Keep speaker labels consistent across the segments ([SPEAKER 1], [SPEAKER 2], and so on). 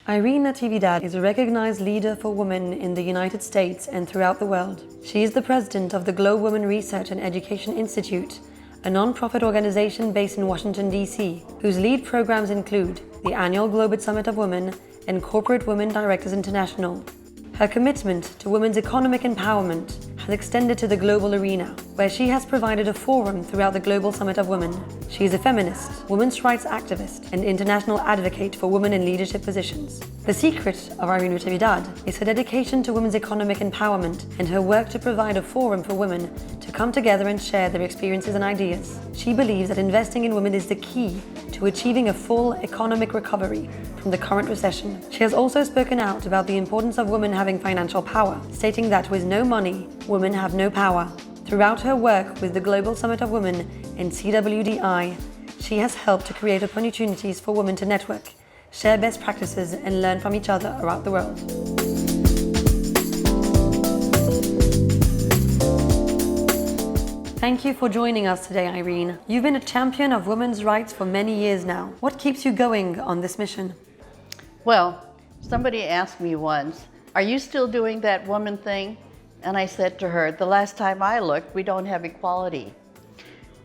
[SPEAKER 1] Irène NATIVIDAD is a recognized leader for women in the United States and throughout the world. She is the president of the Global Women Research and Education Institute, a non-profit organization based in Washington, D.C., whose lead programs include the annual Global Summit of Women and Corporate Women Directors International. Her commitment to women's economic empowerment has extended to the global arena, where she has provided a forum throughout the Global Summit of Women. She is a feminist, women's rights activist, and international advocate for women in leadership positions. The secret of Irène NATIVIDAD is her dedication to women's economic empowerment and her work to provide a forum for women to come together and share their experiences and ideas. She believes that investing in women is the key to achieving a full economic recovery from the current recession. She has also spoken out about the importance of women having financial power, stating that with no money, women have no power. Throughout her work with the Global Summit of Women and CWDI, she has helped to create opportunities for women to network, share best practices, and learn from each other around the world. Thank you for joining us today, Irène. You've been a champion of women's rights for many years now. What keeps you going on this mission?
[SPEAKER 2] Well, somebody asked me once, "Are you still doing that woman thing?" And I said to her, "The last time I looked, we don't have equality."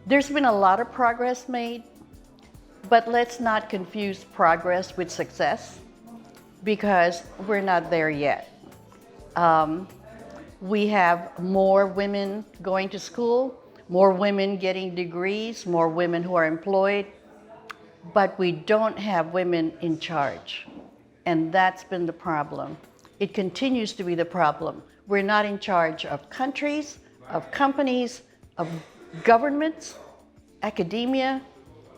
[SPEAKER 2] There's been a lot of progress made, but let's not confuse progress with success, because we're not there yet. We have more women going to school, more women getting degrees, more women who are employed, but we don't have women in charge. And that's been the problem. It continues to be the problem. We're not in charge of countries, of companies, of governments, academia.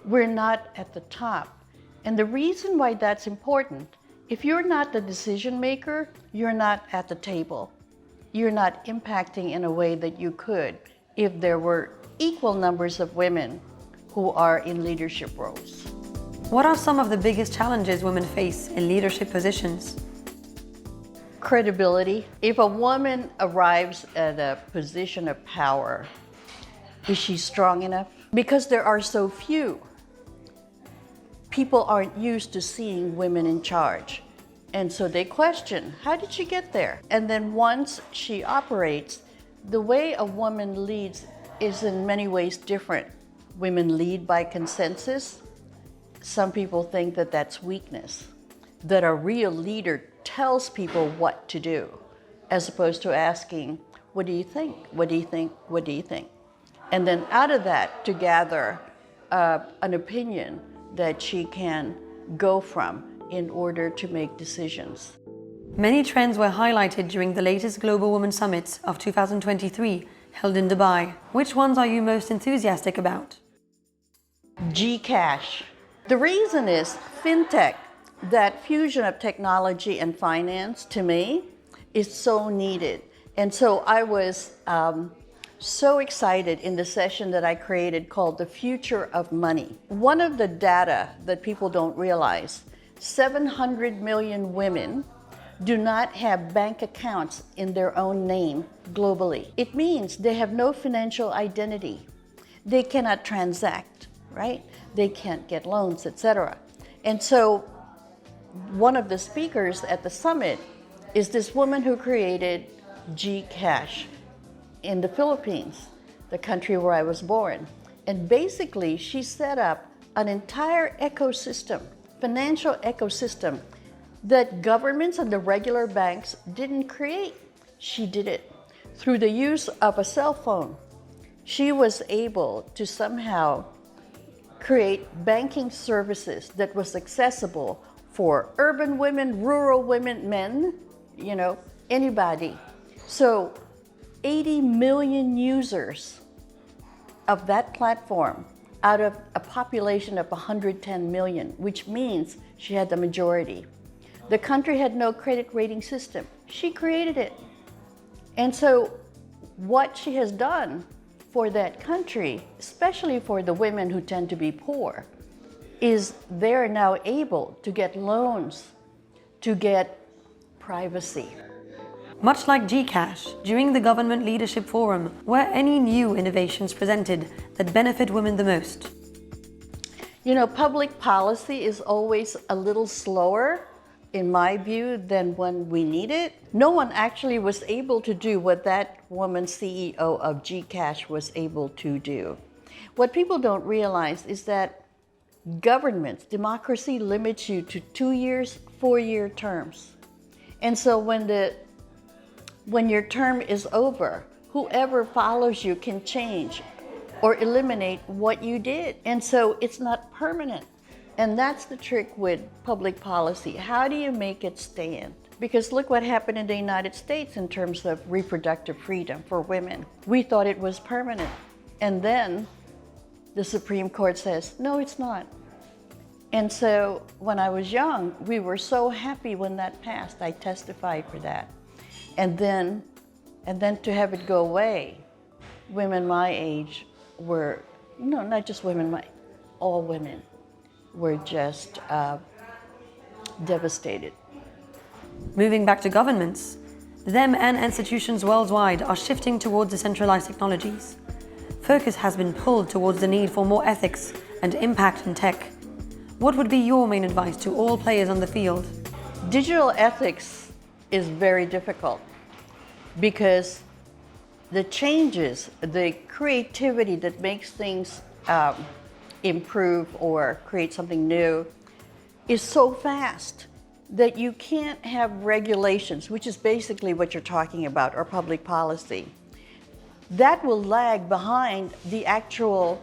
[SPEAKER 2] We're not at the top. And the reason why that's important, if you're not the decision maker, you're not at the table. You're not impacting in a way that you could if there were equal numbers of women who are in leadership roles.
[SPEAKER 1] What are some of the biggest challenges women face in leadership positions?
[SPEAKER 2] Credibility. If a woman arrives at a position of power, is she strong enough? Because there are so few, people aren't used to seeing women in charge. And so they question, how did she get there? And then once she operates, the way a woman leads is in many ways different. Women lead by consensus. Some people think that that's weakness, that a real leader tells people what to do, as opposed to asking, what do you think? What do you think? What do you think? And then out of that, to gather an opinion that she can go from in order to make decisions.
[SPEAKER 1] Many trends were highlighted during the latest Global Women Summit of 2023, held in Dubai. Which ones are you most enthusiastic about?
[SPEAKER 2] Gcash. The reason is fintech, that fusion of technology and finance, to me, is so needed. And so I was so excited in the session that I created called The Future of Money. One of the data that people don't realize, 700 million women do not have bank accounts in their own name globally. It means they have no financial identity. They cannot transact, right? They can't get loans, etc. And so one of the speakers at the summit is this woman who created Gcash in the Philippines, the country where I was born. And basically, she set up an entire ecosystem, financial ecosystem, that governments and the regular banks didn't create. She did it. Through the use of a cell phone, she was able to somehow create banking services that was accessible for urban women, rural women, men, anybody. So 80 million users of that platform out of a population of 110 million, which means she had the majority. The country had no credit rating system. She created it. And so what she has done for that country, especially for the women who tend to be poor, is they're now able to get loans, to get privacy.
[SPEAKER 1] Much like Gcash, during the Government Leadership Forum, were any new innovations presented that benefit women the most?
[SPEAKER 2] Public policy is always a little slower in my view, than when we need it. No one actually was able to do what that woman CEO of Gcash was able to do. What people don't realize is that governments, democracy limits you to 2 years, 4-year terms. And so when your term is over, whoever follows you can change or eliminate what you did. And so it's not permanent. And that's the trick with public policy. How do you make it stand? Because look what happened in the United States in terms of reproductive freedom for women. We thought it was permanent. And then the Supreme Court says, no, it's not. And so when I was young, we were so happy when that passed. I testified for that. And then to have it go away, women my age were, no, not just women, all women were just devastated.
[SPEAKER 1] Moving back to governments, them and institutions worldwide are shifting towards decentralized technologies. Focus has been pulled towards the need for more ethics and impact in tech. What would be your main advice to all players on the field?
[SPEAKER 2] Digital ethics is very difficult because the changes, the creativity that makes things improve or create something new is so fast that you can't have regulations, which is basically what you're talking about, or public policy. That will lag behind the actual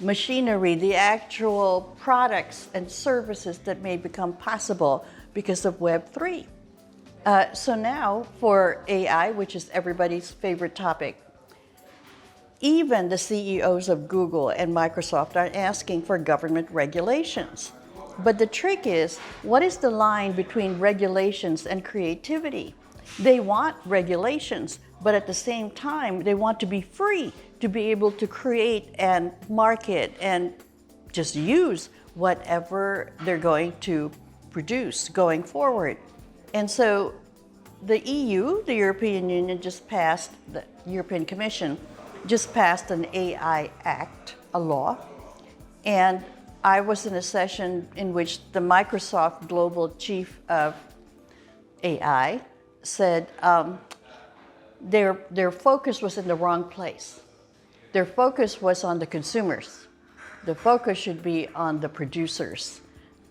[SPEAKER 2] machinery, the actual products and services that may become possible because of Web3. So now for AI, which is everybody's favorite topic, even the CEOs of Google and Microsoft are asking for government regulations. But the trick is, what is the line between regulations and creativity? They want regulations, but at the same time, they want to be free to be able to create and market and just use whatever they're going to produce going forward. And so the EU, the European Union, the European Commission just passed an AI Act, a law. And I was in a session in which the Microsoft Global Chief of AI said their focus was in the wrong place. Their focus was on the consumers. The focus should be on the producers.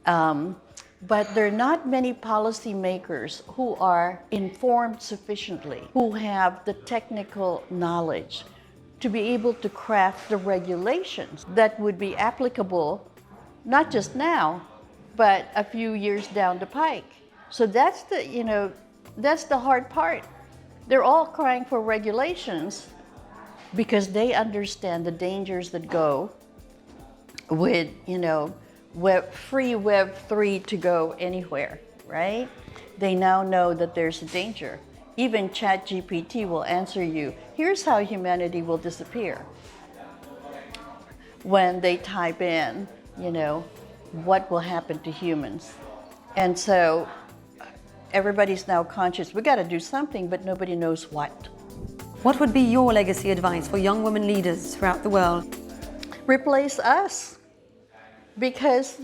[SPEAKER 2] But there are not many policymakers who are informed sufficiently, who have the technical knowledge to be able to craft the regulations that would be applicable not just now, but a few years down the pike. So that's the hard part. They're all crying for regulations because they understand the dangers that go with, free Web3 to go anywhere, right? They now know that there's a danger. Even ChatGPT will answer you, here's how humanity will disappear. When they type in, what will happen to humans. And so everybody's now conscious, we got to do something, but nobody knows what.
[SPEAKER 1] What would be your legacy advice for young women leaders throughout the world?
[SPEAKER 2] Replace us. Because,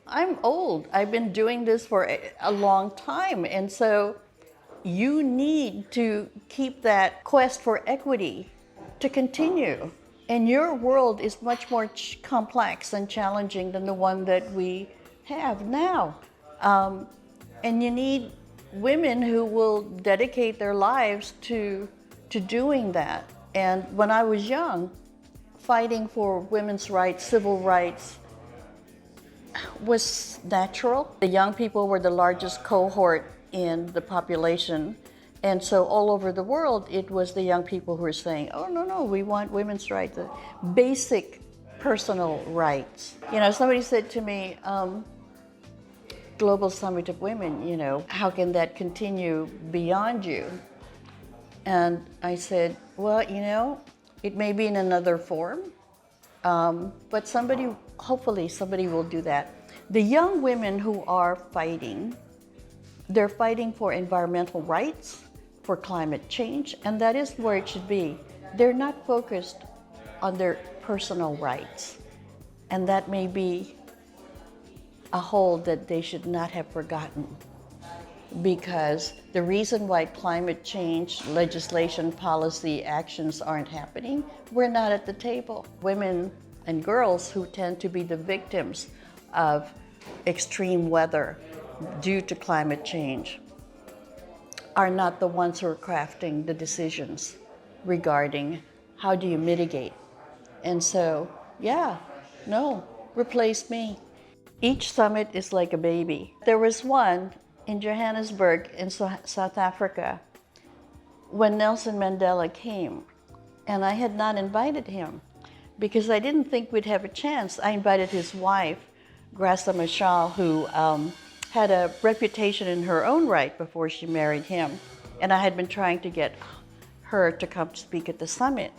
[SPEAKER 2] I'm old. I've been doing this for a long time. And so you need to keep that quest for equity to continue. And your world is much more complex and challenging than the one that we have now. And you need women who will dedicate their lives to doing that. And when I was young, fighting for women's rights, civil rights, was natural. The young people were the largest cohort in the population. And so all over the world, it was the young people who were saying, oh, no, we want women's rights, the basic personal rights. Somebody said to me, Global Summit of Women, how can that continue beyond you? And I said, well, it may be in another form, but hopefully somebody will do that. The young women who are fighting, they're fighting for environmental rights, for climate change, and that is where it should be. They're not focused on their personal rights. And that may be a hold that they should not have forgotten. Because the reason why climate change legislation, policy, actions aren't happening, we're not at the table. Women and girls who tend to be the victims of extreme weather due to climate change are not the ones who are crafting the decisions regarding how do you mitigate. And so, yeah, no, replace me. Each summit is like a baby. There was one in Johannesburg in South Africa when Nelson Mandela came, and I had not invited him because I didn't think we'd have a chance. I invited his wife, Graça Machel, who had a reputation in her own right before she married him, and I had been trying to get her to come speak at the summit.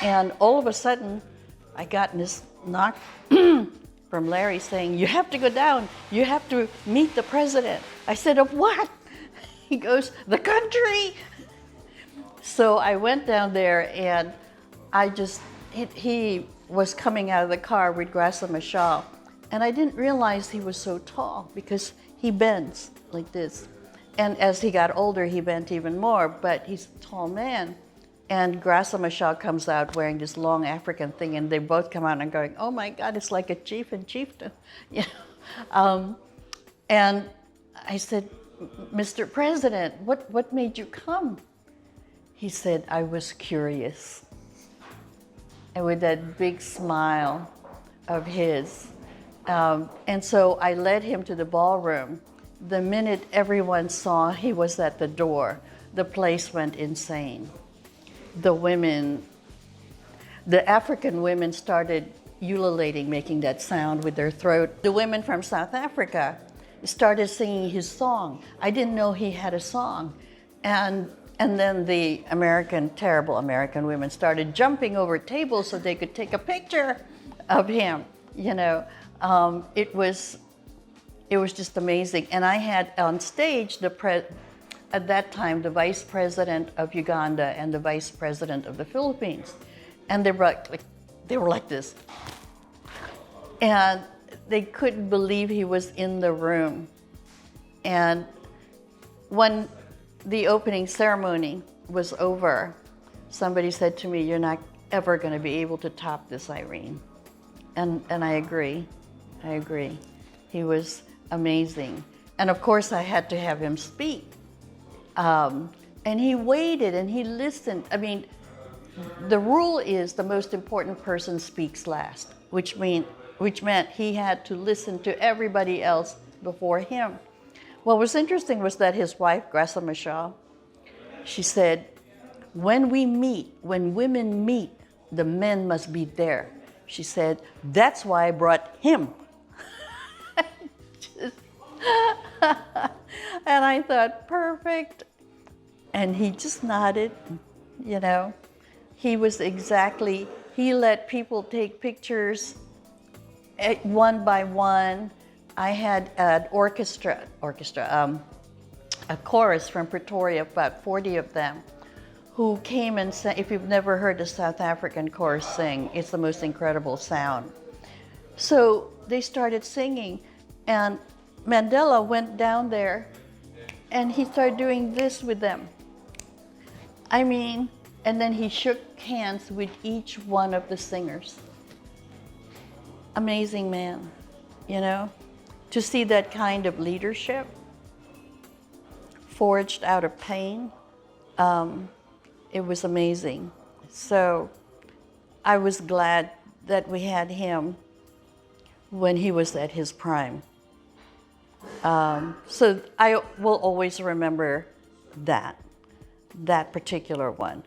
[SPEAKER 2] And all of a sudden, I got this knock from Larry saying, "You have to go down, you have to meet the president." I said, "Of what?" He goes, "The country." So I went down there, and he was coming out of the car with Graça Machel, and I didn't realize he was so tall because he bends like this. And as he got older, he bent even more, but he's a tall man. And Graça Machel comes out wearing this long African thing, and they both come out and going, "Oh my God, it's like a chief and chieftain." You know? And I said, "Mr. President, what made you come?" He said, "I was curious." And with that big smile of his. And so I led him to the ballroom. The minute everyone saw he was at the door, the place went insane. The African women started ululating, making that sound with their throat. The women from South Africa started singing his song. I didn't know he had a song. And then the terrible American women started jumping over tables so they could take a picture of him, you know. It was just amazing. And I had on stage at that time, the vice president of Uganda and the vice president of the Philippines. And they were like this. And they couldn't believe he was in the room. And when the opening ceremony was over, somebody said to me, "You're not ever going to be able to top this, Irene." And I agree. I agree. He was amazing. And of course, I had to have him speak. And he waited and he listened. I mean, the rule is the most important person speaks last, which meant he had to listen to everybody else before him. What was interesting was that his wife, Graça Machel, she said, when women meet, the men must be there. She said, "That's why I brought him." And I thought, perfect. And he just nodded, you know. He let people take pictures one by one. I had an a chorus from Pretoria, about 40 of them, who came and sang. If you've never heard a South African chorus sing, it's the most incredible sound. So they started singing, and Mandela went down there and he started doing this with them. I mean, and then he shook hands with each one of the singers. Amazing man, you know, to see that kind of leadership forged out of pain. It was amazing. So I was glad that we had him when he was at his prime. So I will always remember that particular one.